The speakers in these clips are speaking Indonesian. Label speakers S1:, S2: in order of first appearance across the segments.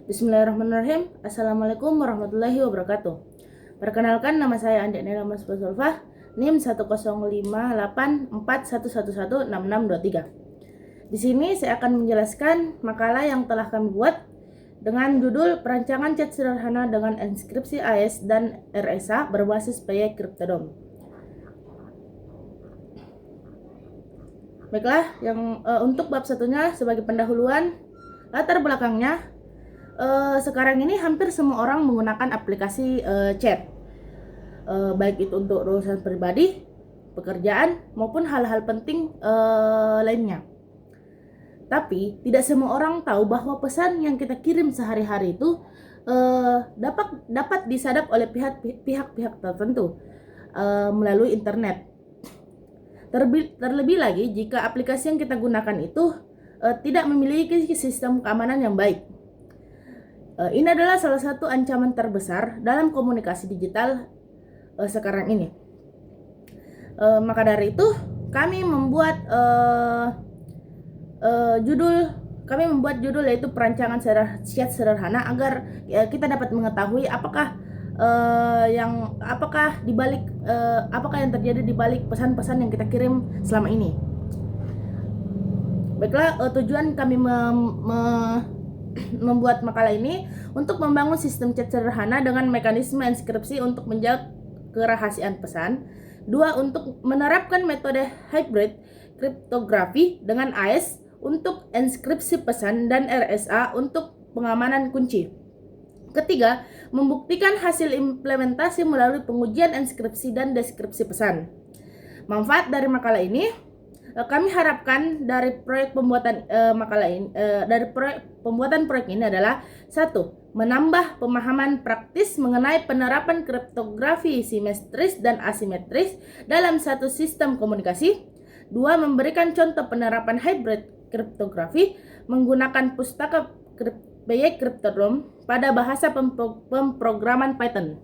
S1: Bismillahirrahmanirrahim. Assalamualaikum warahmatullahi wabarakatuh. Perkenalkan, nama saya Andi Nela Mas Sulfah, NIM 1058411116623. Di sini saya akan menjelaskan makalah yang telah kami buat dengan judul Perancangan Chat Sederhana dengan Enskripsi AES dan RSA berbasis PY Cryptodom. Baiklah, untuk bab satunya sebagai pendahuluan, latar belakangnya. Sekarang ini hampir semua orang menggunakan aplikasi chat, baik itu untuk urusan pribadi, pekerjaan, maupun hal-hal penting lainnya. Tapi tidak semua orang tahu bahwa pesan yang kita kirim sehari-hari itu dapat disadap oleh pihak-pihak tertentu melalui internet. Terlebih lagi jika aplikasi yang kita gunakan itu tidak memiliki sistem keamanan yang baik. Ini adalah salah satu ancaman terbesar dalam komunikasi digital sekarang ini. Maka dari itu kami membuat judul yaitu perancangan chat sederhana agar kita dapat mengetahui apakah yang terjadi di balik pesan-pesan yang kita kirim selama ini. Baiklah, tujuan kami membuat makalah ini untuk membangun sistem chat sederhana dengan mekanisme enskripsi untuk menjaga kerahasiaan pesan. 2. Untuk menerapkan metode hybrid kriptografi dengan AES untuk enskripsi pesan dan RSA untuk pengamanan kunci. Ketiga, membuktikan hasil implementasi melalui pengujian enskripsi dan deskripsi pesan. Manfaat dari makalah ini, kami harapkan dari proyek pembuatan proyek ini adalah 1. Menambah pemahaman praktis mengenai penerapan kriptografi simetris dan asimetris dalam satu sistem komunikasi. 2. Memberikan contoh penerapan hybrid kriptografi menggunakan pustaka PY Cryptodom pada bahasa pemrograman Python.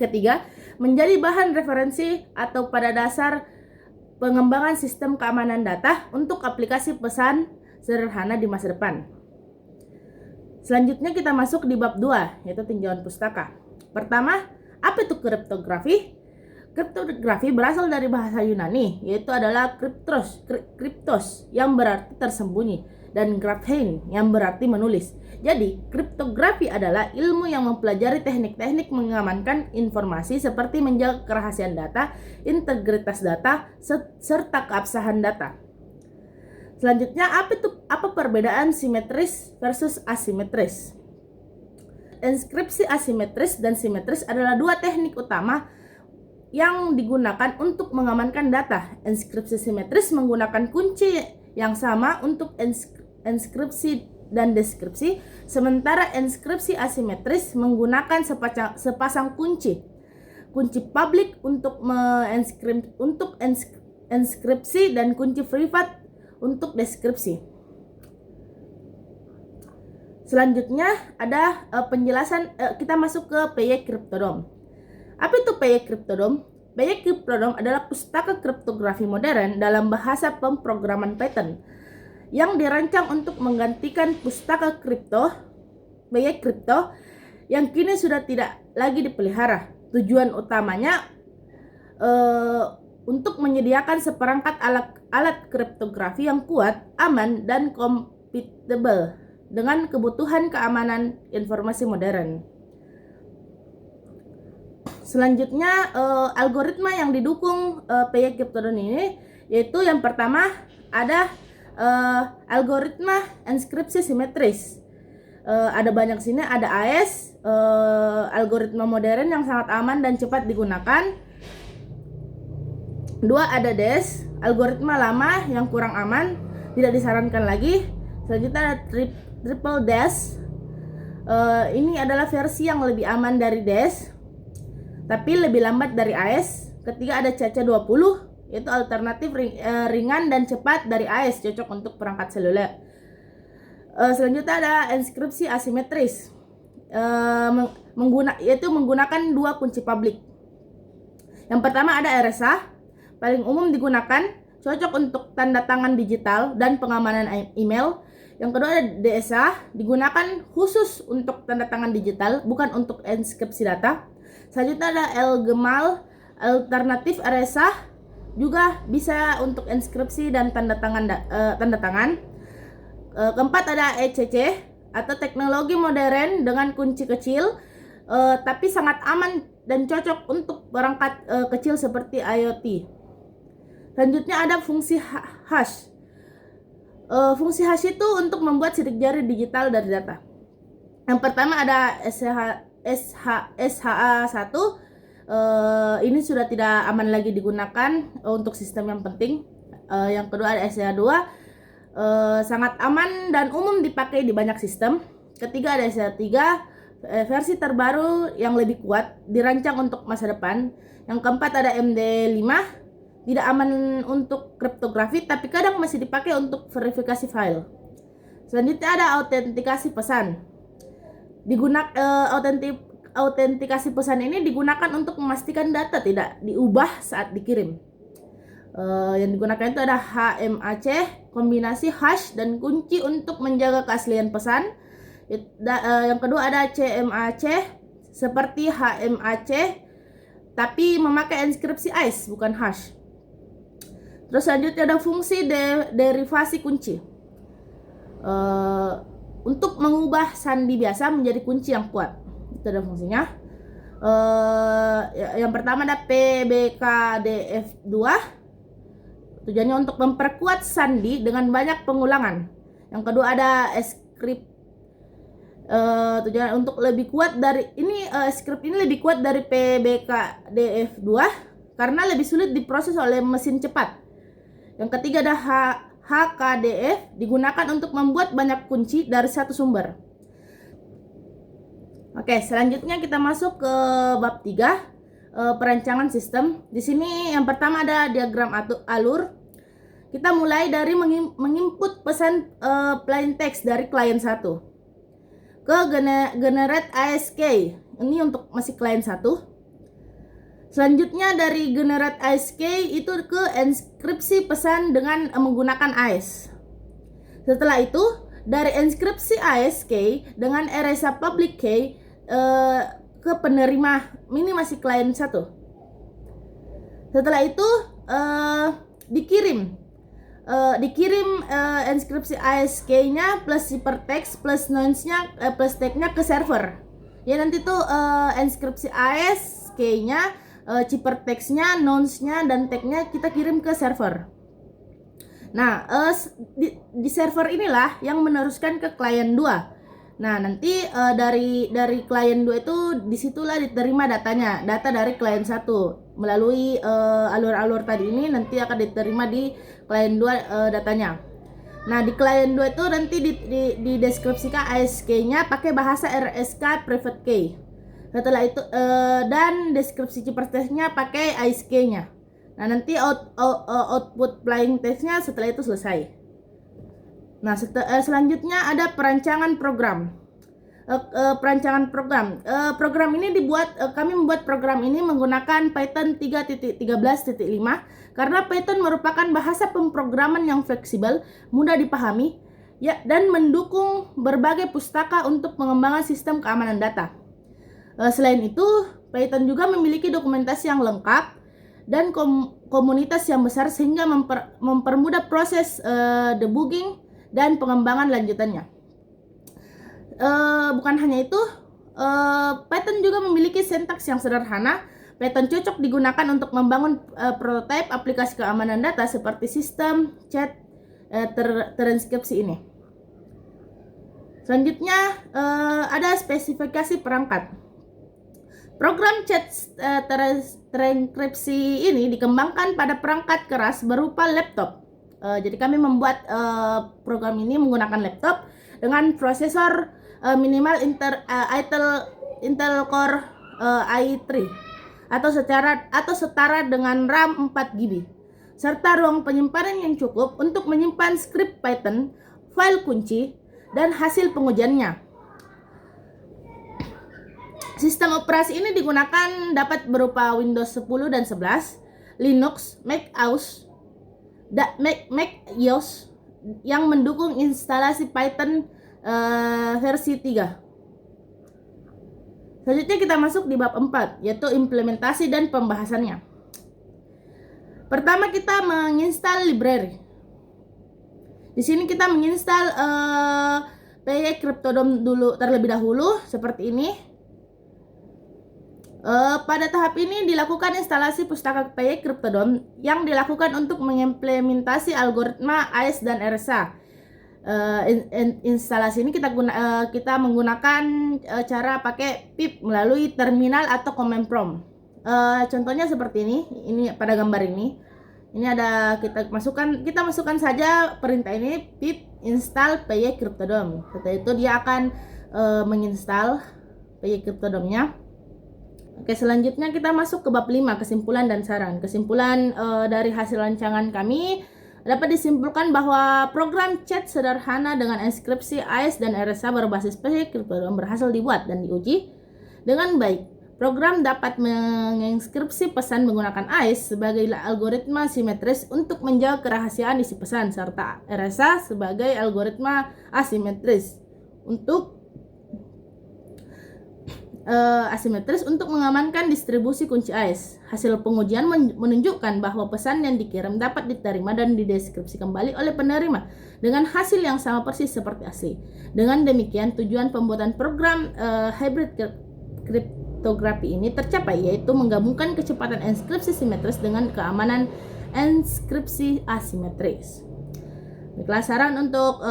S1: Ketiga, menjadi bahan referensi atau pada dasar pengembangan sistem keamanan data untuk aplikasi pesan sederhana di masa depan. Selanjutnya kita masuk di bab 2, yaitu tinjauan pustaka. Pertama, apa itu kriptografi? Kriptografi berasal dari bahasa Yunani, yaitu adalah kriptos yang berarti tersembunyi, dan graphein yang berarti menulis. Jadi, kriptografi adalah ilmu yang mempelajari teknik-teknik mengamankan informasi seperti menjaga kerahasiaan data, integritas data, serta keabsahan data. Selanjutnya, apa perbedaan simetris versus asimetris? Enskripsi asimetris dan simetris adalah dua teknik utama yang digunakan untuk mengamankan data. Enskripsi simetris menggunakan kunci yang sama untuk enskripsi dan deskripsi, sementara enskripsi asimetris menggunakan sepasang kunci publik untuk enskripsi dan kunci privat untuk deskripsi. Selanjutnya ada penjelasan, kita masuk ke PY Cryptodom. Apa itu PY Cryptodom? PY Cryptodom adalah pustaka kriptografi modern dalam bahasa pemrograman Python yang dirancang untuk menggantikan pustaka PY Crypto yang kini sudah tidak lagi dipelihara. Tujuan utamanya untuk menyediakan seperangkat alat kriptografi yang kuat, aman, dan kompatibel dengan kebutuhan keamanan informasi modern. Selanjutnya, algoritma yang didukung PY Cryptodom ini, yaitu yang pertama ada algoritma enskripsi simetris. Ada banyak sini, ada AES, algoritma modern yang sangat aman dan cepat digunakan. 2. Ada DES, algoritma lama yang kurang aman, tidak disarankan lagi. Selanjutnya ada triple DES. Ini adalah versi yang lebih aman dari DES, tapi lebih lambat dari AES. Ketiga ada CC20, yaitu alternatif ringan dan cepat dari AES, cocok untuk perangkat seluler. Selanjutnya ada enskripsi asimetris, yaitu menggunakan dua kunci publik. Yang pertama ada RSA, paling umum digunakan, cocok untuk tanda tangan digital dan pengamanan email. Yang kedua ada DSA, digunakan khusus untuk tanda tangan digital, bukan untuk enskripsi data. Selanjutnya ada LGMAL, alternatif RSA, juga bisa untuk enskripsi dan tanda tangan. Keempat ada ECC atau teknologi modern dengan kunci kecil, tapi sangat aman dan cocok untuk perangkat kecil seperti IoT. Selanjutnya ada fungsi hash. Fungsi hash itu untuk membuat sidik jari digital dari data. Yang pertama ada SHA-1. Ini sudah tidak aman lagi digunakan untuk sistem yang penting. Yang kedua ada SHA-2. Sangat aman dan umum dipakai di banyak sistem. Ketiga ada SHA-3. Versi terbaru yang lebih kuat, dirancang untuk masa depan. Yang keempat ada MD5. Tidak aman untuk kriptografi, tapi kadang masih dipakai untuk verifikasi file. Selanjutnya ada autentikasi pesan. Autentikasi pesan ini digunakan untuk memastikan data tidak diubah saat dikirim. Yang digunakan itu ada HMAC, kombinasi hash dan kunci untuk menjaga keaslian pesan. Yang kedua ada CMAC, seperti HMAC, tapi memakai enskripsi AES bukan hash. Terus selanjutnya ada fungsi derivasi kunci. Untuk mengubah sandi biasa menjadi kunci yang kuat. Itu ada fungsinya. Yang pertama ada PBKDF2. Tujuannya untuk memperkuat sandi dengan banyak pengulangan. Yang kedua ada script. Tujuan untuk lebih kuat dari ini, script ini lebih kuat dari PBKDF2 karena lebih sulit diproses oleh mesin cepat. Yang ketiga ada HKDF, digunakan untuk membuat banyak kunci dari satu sumber. Oke, selanjutnya kita masuk ke bab 3, perancangan sistem. Di sini yang pertama ada diagram alur. Kita mulai dari menginput pesan plain text dari klien 1 ke generate ASK. Ini untuk masih klien 1. Selanjutnya dari generate ASK itu ke enskripsi pesan dengan menggunakan AES. Setelah itu dari enskripsi ASK dengan RSA public key ke penerima, ini masih klien 1. Setelah itu dikirim enskripsi ASK-nya plus hypertext plus nonce-nya plus tag-nya ke server. Ya nanti tuh enskripsi ASK-nya, hypertext-nya, nonce-nya dan tag-nya kita kirim ke server. Nah, di server inilah yang meneruskan ke klien 2. Nah, nanti dari klien 2 itu disitulah diterima datanya, data dari klien 1 melalui alur-alur tadi ini nanti akan diterima di klien 2 datanya. Nah, di klien 2 itu nanti dideskripsikan ASK-nya pakai bahasa RSK private key. Setelah itu dan deskripsi hypertext-nya pakai ASK-nya. Nah, nanti output plain text-nya setelah itu selesai. Nah, selanjutnya ada perancangan program. Program ini kami membuat program ini menggunakan Python 3.13.5 karena Python merupakan bahasa pemrograman yang fleksibel, mudah dipahami, ya, dan mendukung berbagai pustaka untuk pengembangan sistem keamanan data. Selain itu, Python juga memiliki dokumentasi yang lengkap dan komunitas yang besar sehingga mempermudah proses debugging dan pengembangan lanjutannya. Bukan hanya itu, Python juga memiliki sintaks yang sederhana. Python cocok digunakan untuk membangun prototipe aplikasi keamanan data seperti sistem chat transkripsi ini. Selanjutnya ada spesifikasi perangkat. Program chat transkripsi ini dikembangkan pada perangkat keras berupa laptop. Jadi kami membuat program ini menggunakan laptop dengan prosesor minimal Intel Core i3 atau setara dengan RAM 4 GB serta ruang penyimpanan yang cukup untuk menyimpan skrip Python, file kunci, dan hasil pengujiannya. Sistem operasi ini digunakan dapat berupa Windows 10 dan 11, Linux, Mac OS, yang mendukung instalasi Python versi 3. Selanjutnya kita masuk di bab 4, yaitu implementasi dan pembahasannya. Pertama kita menginstal library. Di sini kita menginstal PY Cryptodome dulu terlebih dahulu seperti ini. Pada tahap ini dilakukan instalasi pustaka PY Cryptodome yang dilakukan untuk mengimplementasi algoritma AES dan RSA. Instalasi ini kita menggunakan cara pakai pip melalui terminal atau command prompt. Contohnya seperti ini pada gambar ini. Ini ada kita masukkan saja perintah ini pip install PY Cryptodome. Setelah itu dia akan menginstal PY Cryptodome-nya. Oke, selanjutnya kita masuk ke bab 5, kesimpulan dan saran. Kesimpulan dari hasil rancangan kami dapat disimpulkan bahwa program chat sederhana dengan inskripsi AES dan RSA berbasis PY Cryptodome berhasil dibuat dan diuji dengan baik. Program dapat menginskripsi pesan menggunakan AES sebagai algoritma simetris untuk menjaga kerahasiaan isi pesan, serta RSA sebagai algoritma asimetris untuk mengamankan distribusi kunci AES. Hasil pengujian menunjukkan bahwa pesan yang dikirim dapat diterima dan dideskripsi kembali oleh penerima dengan hasil yang sama persis seperti asli. Dengan demikian, tujuan pembuatan program hybrid kriptografi ini tercapai, yaitu menggabungkan kecepatan inskripsi simetris dengan keamanan inskripsi asimetris. Baiklah, saran untuk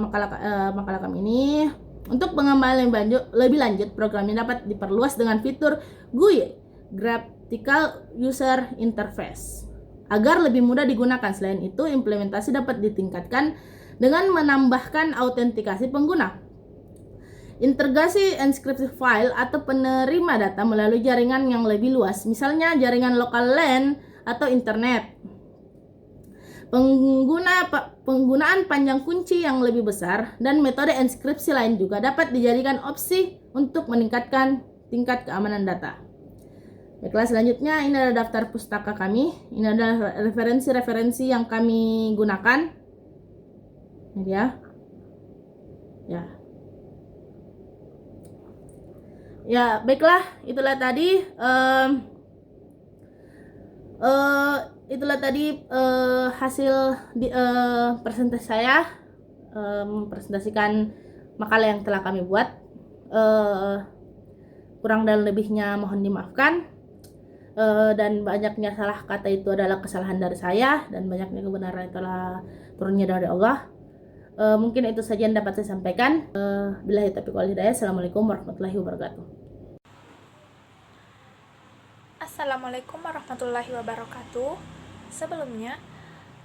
S1: makalah kami ini. Untuk pengembangan lebih lanjut, program ini dapat diperluas dengan fitur GUI Graphical User Interface agar lebih mudah digunakan. Selain itu, implementasi dapat ditingkatkan dengan menambahkan autentikasi pengguna, integrasi inskripsi file atau penerima data melalui jaringan yang lebih luas, misalnya jaringan lokal LAN atau internet. Penggunaan panjang kunci yang lebih besar dan metode inskripsi lain juga dapat dijadikan opsi untuk meningkatkan tingkat keamanan data. Baiklah, selanjutnya ini adalah daftar pustaka kami. Ini adalah referensi-referensi yang kami gunakan. Ini dia. Ya, baiklah, itulah tadi hasil presentasi saya, mempresentasikan makalah yang telah kami buat. Kurang dan lebihnya mohon dimaafkan, dan banyaknya salah kata itu adalah kesalahan dari saya, dan banyaknya kebenaran telah turunnya dari Allah. Mungkin itu saja yang dapat saya sampaikan. Billahi taufiq wal hidayah. Assalamualaikum warahmatullahi wabarakatuh.
S2: Assalamualaikum warahmatullahi wabarakatuh. Sebelumnya,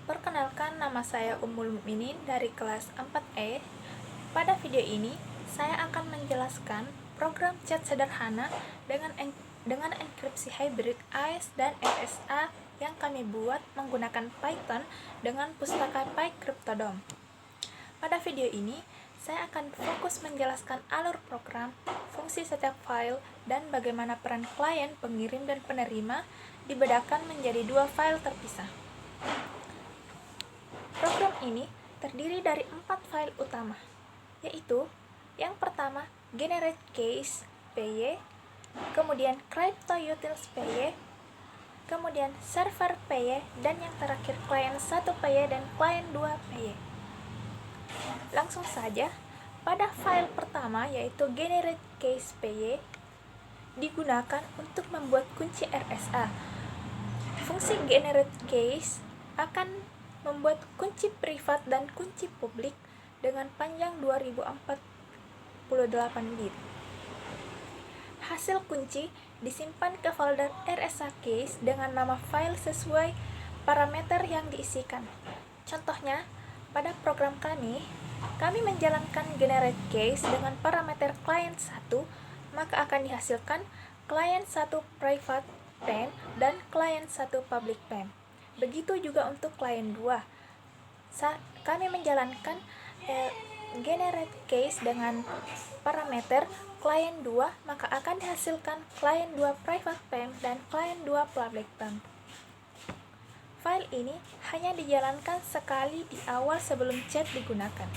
S2: perkenalkan, nama saya Ummul Mukminin dari kelas 4E. Pada video ini, saya akan menjelaskan program chat sederhana dengan enkripsi hybrid AES dan RSA yang kami buat menggunakan Python dengan pustaka PyCryptodome. Pada video ini, saya akan fokus menjelaskan alur program, fungsi setiap file, dan bagaimana peran klien, pengirim, dan penerima dibedakan menjadi dua file terpisah. Program ini terdiri dari 4 file utama, yaitu yang pertama generate case PY, kemudian cryptoutils PY, kemudian server PY, dan yang terakhir client 1 PY dan client 2 PY. Langsung saja, pada file pertama yaitu generate case PY digunakan untuk membuat kunci RSA. Fungsi generate case akan membuat kunci privat dan kunci publik dengan panjang 2048 bit. Hasil kunci disimpan ke folder RSA case dengan nama file sesuai parameter yang diisikan. Contohnya, pada program kami menjalankan generate case dengan parameter client 1, maka akan dihasilkan client 1 private PAN dan client 1 public PAN. Begitu juga untuk client 2. Kami menjalankan generate case dengan parameter client 2, maka akan dihasilkan client 2 private PAN dan client 2 public PAN. File ini hanya dijalankan sekali di awal sebelum chat digunakan.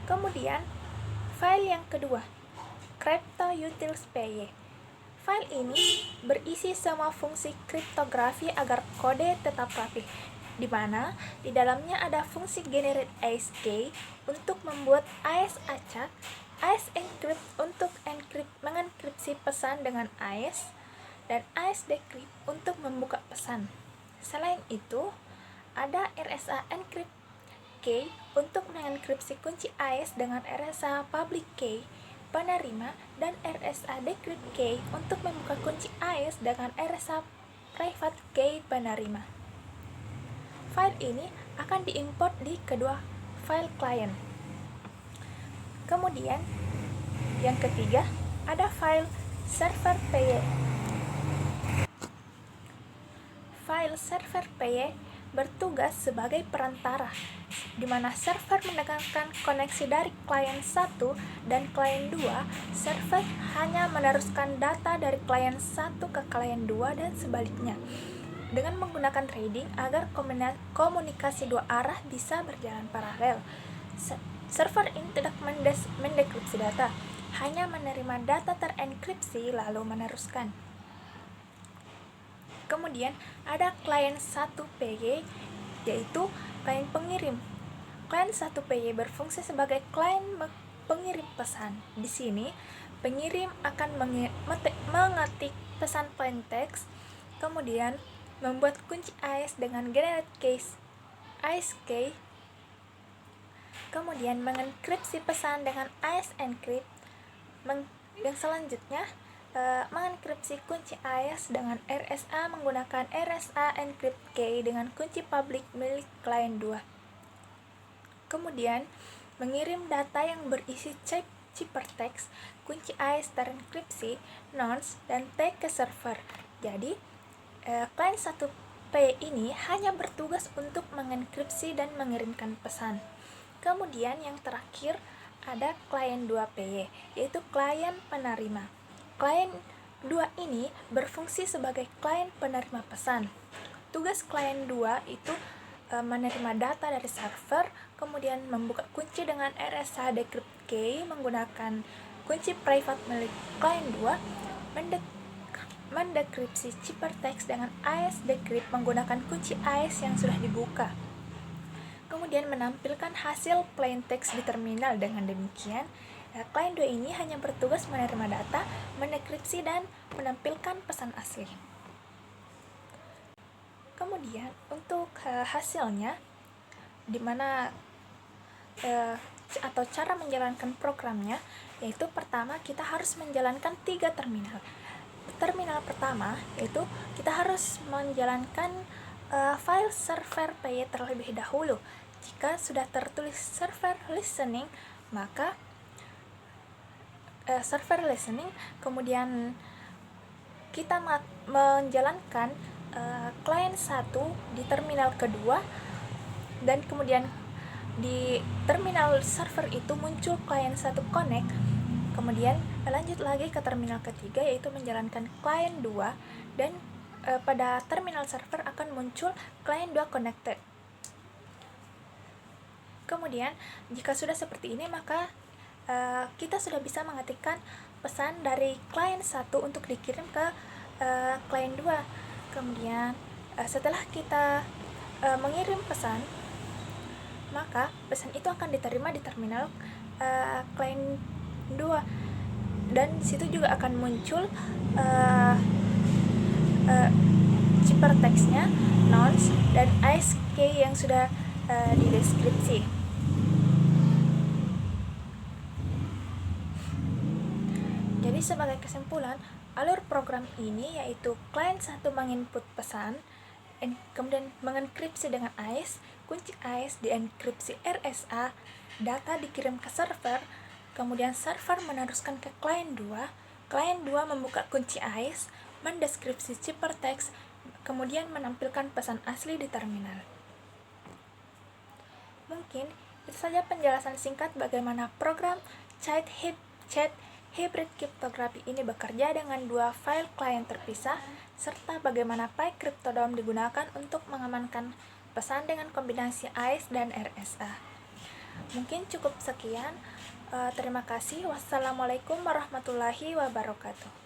S2: Kemudian, file yang kedua, cryptoutils.py. File ini berisi semua fungsi kriptografi agar kode tetap rapi, di mana di dalamnya ada fungsi generate AES-key untuk membuat AES acak, AES encrypt untuk mengenkripsi pesan dengan AES, dan AES decrypt untuk membuka pesan. Selain itu, ada RSA encrypt key untuk mengenkripsi kunci AES dengan RSA public key penerima, dan RSA decrypt key untuk membuka kunci AES dengan RSA private key penerima. File ini akan diimport di kedua file klien. Kemudian, yang ketiga, ada file server.py. File server.py bertugas sebagai perantara, di mana server mendengarkan koneksi dari klien 1 dan klien 2. Server hanya meneruskan data dari klien 1 ke klien 2 dan sebaliknya, dengan menggunakan threading agar komunikasi dua arah bisa berjalan paralel. Server ini tidak mendekripsi data, hanya menerima data terenkripsi lalu meneruskan. Kemudian ada klien 1PY, yaitu klien pengirim. Klien 1PY berfungsi sebagai klien pengirim pesan. Di sini, pengirim akan mengetik pesan plain text, kemudian membuat kunci AES dengan generate case AES-key, kemudian mengenkripsi pesan dengan AES encrypt, yang selanjutnya mengenkripsi kunci AES dengan RSA menggunakan RSA encrypt key dengan kunci public milik klien 2. Kemudian, mengirim data yang berisi ciphertext, kunci AES terenkripsi, nonce, dan tag ke server. Jadi, klien 1P ini hanya bertugas untuk mengenkripsi dan mengirimkan pesan. Kemudian yang terakhir ada klien 2PY, yaitu klien penerima. Klien 2 ini berfungsi sebagai klien penerima pesan. Tugas klien 2 itu menerima data dari server, kemudian membuka kunci dengan RSA decrypt key menggunakan kunci private milik klien 2, mendekripsi ciphertext dengan AES decrypt menggunakan kunci AES yang sudah dibuka, kemudian menampilkan hasil plain text di terminal. Dengan demikian, klien 2 ini hanya bertugas menerima data, mendekripsi, dan menampilkan pesan asli. Kemudian untuk hasilnya, di mana atau cara menjalankan programnya, yaitu pertama kita harus menjalankan 3 terminal. Terminal pertama yaitu kita harus menjalankan file server.py terlebih dahulu. Jika sudah tertulis server listening, maka server listening, kemudian kita menjalankan klien 1 di terminal kedua, dan kemudian di terminal server itu muncul klien 1 connect, kemudian lanjut lagi ke terminal ketiga yaitu menjalankan klien 2, dan pada terminal server akan muncul klien 2 connected. Kemudian jika sudah seperti ini, maka kita sudah bisa mengetikkan pesan dari klien 1 untuk dikirim ke klien 2. Kemudian setelah kita mengirim pesan, maka pesan itu akan diterima di terminal klien 2, dan situ juga akan muncul ciphertextnya, nonce, dan AES-key yang sudah di deskripsi. Jadi sebagai kesimpulan, alur program ini yaitu klien 1 menginput pesan, kemudian mengenkripsi dengan AES, kunci AES dienkripsi RSA, data dikirim ke server, kemudian server meneruskan ke klien 2, klien 2 membuka kunci AES, mendeskripsi ciphertext, kemudian menampilkan pesan asli di terminal. Mungkin itu saja penjelasan singkat bagaimana program chat hybrid kriptografi ini bekerja dengan dua file klien terpisah, serta bagaimana PyCryptodom digunakan untuk mengamankan pesan dengan kombinasi AES dan RSA. Mungkin cukup sekian. Terima kasih. Wassalamualaikum warahmatullahi wabarakatuh.